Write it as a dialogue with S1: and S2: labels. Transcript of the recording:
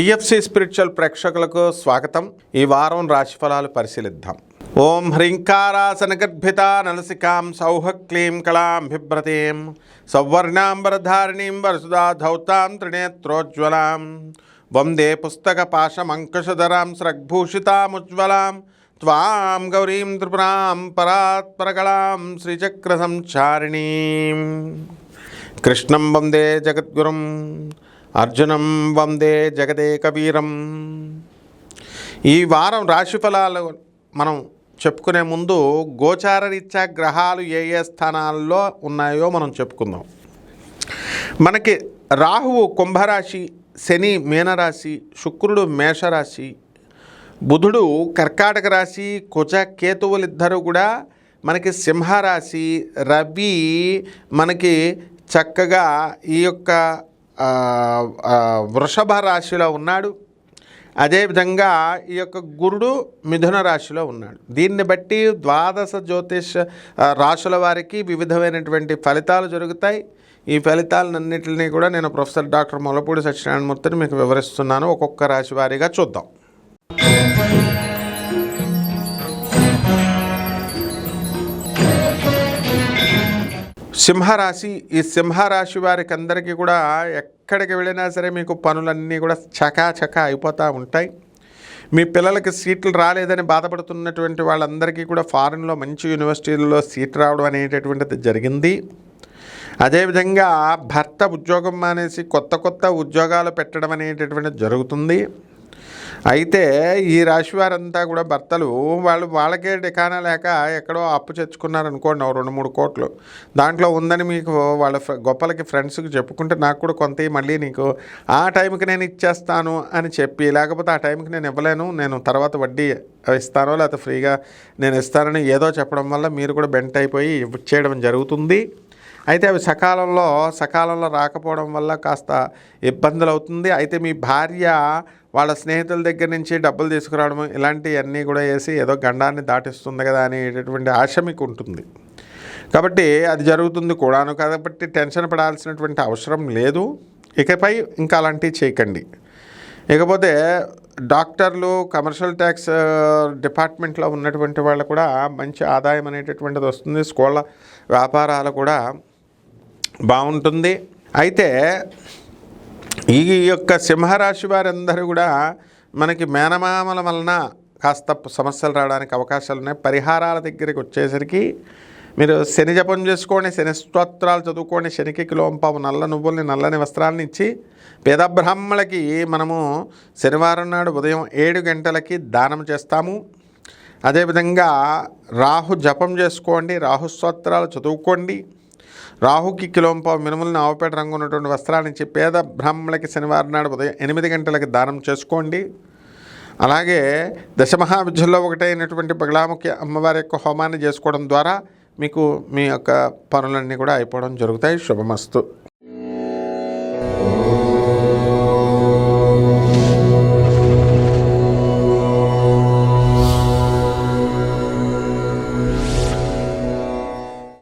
S1: TFC spiritual ప్రేక్షకులకు స్వాగతం. ఈ వారం రాశిఫలాలు పరిశీలిద్దాం. ఓం హ్రీంకారాసనగర్భిత నలసికాం సౌహ క్లీం కళాం బిభ్రతీం సౌవర్ణాంబరధారిణీం వరసుదా ధౌతాం త్రినేత్రోజ్వలాం వందే పుస్తక పాశమంకుశధరాం స్రగ్భూషితాముజ్వలాం త్వాం గౌరీం త్రిపురాం పరాత్పరకళాం శ్రీచక్ర సంచారిణీం కృష్ణం వందే జగద్గురుం అర్జునం వందే జగదేకవీరం. ఈ వారం రాశిఫలాలు మనం చెప్పుకునే ముందు గోచార రీత్యా గ్రహాలు ఏ ఏ స్థానాల్లో ఉన్నాయో మనం చెప్పుకుందాం. మనకి రాహువు కుంభరాశి, శని మీనరాశి, శుక్రుడు మేషరాశి, బుధుడు కర్కాటక రాశి, కుజ కేతువులిద్దరూ కూడా మనకి సింహరాశి, రవి మనకి చక్కగా ఈ యొక్క వృషభ రాశిలో ఉన్నాడు. అదేవిధంగా ఈ యొక్క గురుడు మిథున రాశిలో ఉన్నాడు. దీన్ని బట్టి ద్వాదశ జ్యోతిష్ రాశుల వారికి వివిధమైనటువంటి ఫలితాలు జరుగుతాయి. ఈ ఫలితాలన్నింటినీ కూడా నేను ప్రొఫెసర్ డాక్టర్ ముల్లపూడి సత్యనారాయణమూర్తిని మీకు వివరిస్తున్నాను. ఒక్కొక్క రాశి వారీగా చూద్దాం. సింహరాశి. ఈ సింహరాశి వారికి అందరికీ కూడా ఎక్కడికి వెళ్ళినా సరే మీకు పనులన్నీ కూడా చకాచకా అయిపోతూ ఉంటాయి. మీ పిల్లలకి సీట్లు రాలేదని బాధపడుతున్నటువంటి వాళ్ళందరికీ కూడా ఫారిన్లో మంచి యూనివర్సిటీల్లో సీట్ రావడం అనేటటువంటిది జరిగింది. అదేవిధంగా భర్త ఉద్యోగం మానేసి కొత్త ఉద్యోగాలు పెట్టడం అనేటటువంటిది జరుగుతుంది. అయితే ఈ రాశి వారంతా కూడా భర్తలు వాళ్ళకే డికానా లేక ఎక్కడో అప్పు తెచ్చుకున్నారనుకోండి, 2-3 కోట్లు దాంట్లో ఉందని మీకు వాళ్ళ గొప్పలకి ఫ్రెండ్స్కి చెప్పుకుంటే నాకు కూడా కొంత మళ్ళీ నీకు ఆ టైంకి నేను ఇచ్చేస్తాను అని చెప్పి, లేకపోతే ఆ టైంకి నేను ఇవ్వలేను, నేను తర్వాత వడ్డీ ఇస్తానో లేకపోతే ఫ్రీగా నేను ఇస్తానని ఏదో చెప్పడం వల్ల మీరు కూడా బెంట్ అయిపోయి ఇచ్చేయడం జరుగుతుంది. అయితే అవి సకాలంలో రాకపోవడం వల్ల కాస్త ఇబ్బందులు అవుతుంది. అయితే మీ భార్య వాళ్ళ స్నేహితుల దగ్గర నుంచి డబ్బులు తీసుకురావడం ఇలాంటివన్నీ కూడా వేసి ఏదో గండాన్ని దాటిస్తుంది కదా అనేటటువంటి ఆశ మీకు ఉంటుంది. కాబట్టి అది జరుగుతుంది కూడాను. కాబట్టి టెన్షన్ పడాల్సినటువంటి అవసరం లేదు. ఇకపై ఇంకా అలాంటివి చేయకండి. ఇకపోతే డాక్టర్లు, కమర్షియల్ ట్యాక్స్ డిపార్ట్మెంట్లో ఉన్నటువంటి వాళ్ళు కూడా మంచి ఆదాయం అనేటటువంటిది వస్తుంది. స్కూళ్ళ వ్యాపారాలు కూడా బాగుంటుంది. అయితే ఈ యొక్క సింహరాశి వారందరూ కూడా మనకి మేనమామల వలన కాస్త సమస్యలు రావడానికి అవకాశాలు ఉన్నాయి. పరిహారాల దగ్గరికి వచ్చేసరికి మీరు శని జపం చేసుకోండి, శని స్తోత్రాలు చదువుకోండి, శనికి కిలోంపావు నల్ల నువ్వుల్ని, నల్లని వస్త్రాలను ఇచ్చి పేద బ్రాహ్మణులకి మనము శనివారం నాడు ఉదయం 7 గంటలకి దానం చేస్తాము. అదేవిధంగా రాహు జపం చేసుకోండి, రాహు స్తోత్రాలు చదువుకోండి. రాహుకి కిలోంపావు మినుములను ఆవుపేట రంగు ఉన్నటువంటి వస్త్రాన్ని ఇచ్చి పేద బ్రాహ్మణులకి శనివారం నాడు ఉదయం 8 గంటలకి దానం చేసుకోండి. అలాగే దశమహావిద్యల్లో ఒకటైనటువంటి బగలాముఖి అమ్మవారి యొక్క హోమాన్ని చేసుకోవడం ద్వారా మీకు మీ యొక్క పనులన్నీ కూడా అయిపోవడం జరుగుతాయి. శుభమస్తు.